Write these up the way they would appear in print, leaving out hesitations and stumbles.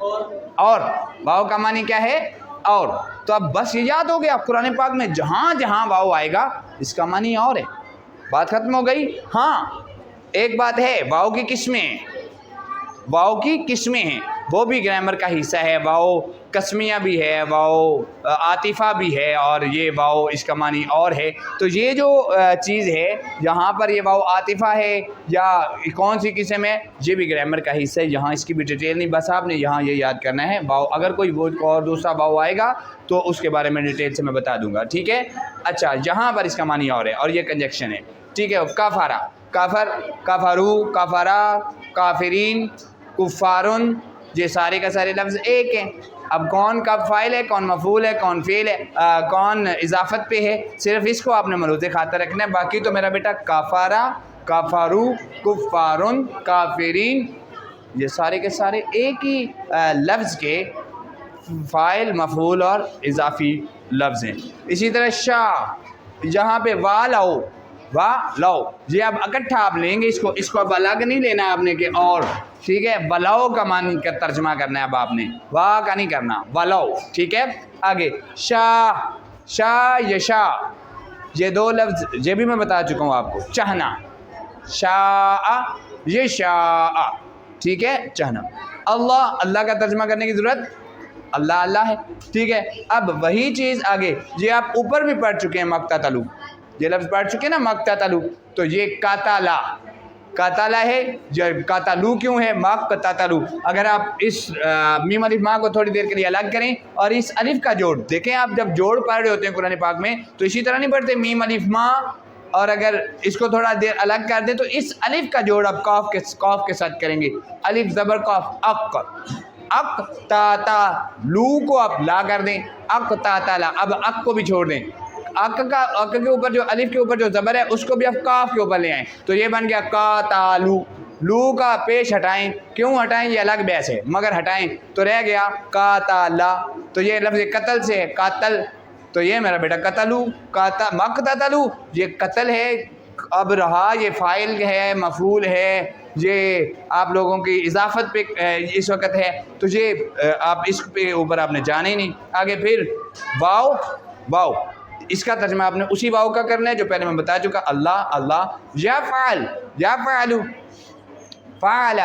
اور واو کا معنی کیا ہے؟ اور. تو اب بس یہ یاد ہو گیا قرآن پاک میں جہاں جہاں واو آئے گا اس کا معنی اور ہے. بات ختم ہو گئی. ہاں ایک بات ہے، واو کی قسمیں ہیں، واو کی قسمیں ہیں، وہ بھی گرامر کا حصہ ہے. واو قسمیہ بھی ہے، واو عاطفہ بھی ہے، اور یہ واو اس کا معنی اور ہے. تو یہ جو چیز ہے یہاں پر یہ واو عاطفہ ہے یا کون سی قسم ہے، یہ بھی گرامر کا حصہ ہے. یہاں اس کی بھی ڈیٹیل نہیں، بس آپ نے یہاں یہ یاد کرنا ہے واو. اگر کوئی وہ اور دوسرا واو آئے گا تو اس کے بارے میں ڈیٹیل سے میں بتا دوں گا، ٹھیک ہے. اچھا یہاں پر اس کا معنی اور ہے اور یہ کنجیکشن ہے، ٹھیک ہے. کافارا، کافر، کافرو، کافرا، کافرین، کفارن، یہ سارے کا سارے لفظ ایک ہیں. اب کون کب فاعل ہے، کون مفعول ہے، کون فعل ہے، کون اضافت پہ ہے، صرف اس کو آپ نے ملحوظ خاطر رکھنا ہے. باقی تو میرا بیٹا کافارا، کافارو، کفارن، کافرین، یہ سارے کے سارے ایک ہی لفظ کے فاعل، مفعول اور اضافی لفظ ہیں. اسی طرح شاہ، یہاں پہ والاؤ، والاؤ، یہ اب اکٹھا آپ لیں گے اس کو اب الگ نہیں لینا آپ نے کہ اور، ٹھیک ہے. بلاؤ کا معنی کا ترجمہ کرنا ہے اب آپ نے، واہ کا نہیں کرنا، بلاؤ، ٹھیک ہے. آگے شاہ، شاہ، یشا، یہ دو لفظ یہ بھی میں بتا چکا ہوں آپ کو. چہنا، شاء، یشاء، ٹھیک ہے، چہنا. اللہ، اللہ کا ترجمہ کرنے کی ضرورت، اللہ اللہ ہے، ٹھیک ہے. اب وہی چیز آگے یہ آپ اوپر بھی پڑھ چکے ہیں، مقتتلو، یہ لفظ پڑھ چکے نا مقتتلو. تو یہ قاتلا، قاتلا ہے، جو قاتلو کیوں ہے، مقتتلو. اگر آپ اس میم الف ماں کو تھوڑی دیر کے لیے الگ کریں اور اس الف کا جوڑ دیکھیں، آپ جب جوڑ پڑھ رہے ہوتے ہیں قرآن پاک میں تو اسی طرح نہیں پڑھتے میم الف ماں، اور اگر اس کو تھوڑا دیر الگ کر دیں تو اس الف کا جوڑ آپ قاف کے ساتھ کریں گے. الف زبر قاف، اق، اق تا تا، لو کو آپ لا کر دیں، اق تا تا لا. اب اق کو بھی چھوڑ دیں، اق کے اوپر جو الف کے اوپر جو زبر ہے اس کو بھی آپ کاف کے اوپر لے آئیں تو یہ بن گیا قاتالو. لو کا پیش ہٹائیں، کیوں ہٹائیں، یہ الگ بحث ہے، مگر ہٹائیں تو رہ گیا قاتالا. تو یہ لفظ قتل سے ہے، قاتل، تو یہ میرا بیٹا قتلو، مقتتلو، یہ قتل ہے. اب رہا یہ فاعل ہے، مفعول ہے، یہ آپ لوگوں کی اضافت پہ اس وقت ہے، تو یہ آپ اس پہ اوپر آپ نے جانا ہی نہیں. آگے پھر واو، واو اس کا ترجمہ آپ نے اسی واو کا کرنا ہے جو پہلے میں بتا چکا، اللہ، اللہ. یا فعل، یا فعلو، فعل،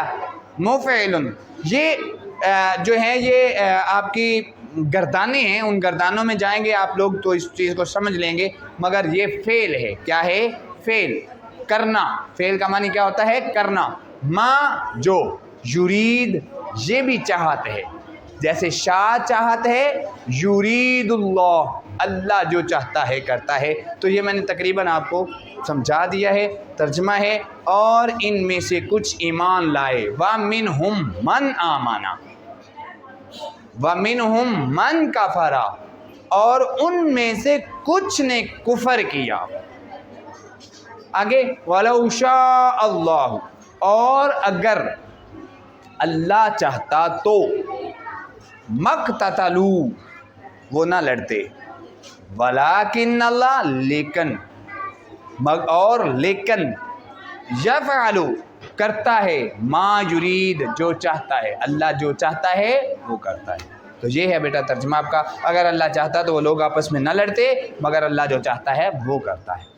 مفعل، یہ جو ہے یہ آپ کی گردانے ہیں، ان گردانوں میں جائیں گے آپ لوگ تو اس چیز کو سمجھ لیں گے. مگر یہ فعل ہے، کیا ہے، فعل، کرنا. فعل کا معنی کیا ہوتا ہے، کرنا. ما، جو، یرید، یہ بھی چاہت ہے، جیسے شاہ چاہت ہے، یرید اللہ، اللہ جو چاہتا ہے کرتا ہے. تو یہ میں نے تقریباً آپ کو سمجھا دیا ہے، ترجمہ ہے. اور ان میں سے کچھ ایمان لائے، وَمِنْهُمْ مَنْ آمَنَ وَمِنْهُمْ مَنْ كَفَرَ، اور ان میں سے کچھ نے کفر کیا. آگے وَلَوْ شَاءَ اللَّهُ، اور اگر اللہ چاہتا تو، مقتتلوا، وہ نہ لڑتے، ولیکن اللہ، لیکن، اور لیکن، یفعل، کرتا ہے، ما یرید، جو چاہتا ہے، اللہ جو چاہتا ہے وہ کرتا ہے. تو یہ ہے بیٹا ترجمہ آپ کا. اگر اللہ چاہتا تو وہ لوگ آپس میں نہ لڑتے، مگر اللہ جو چاہتا ہے وہ کرتا ہے.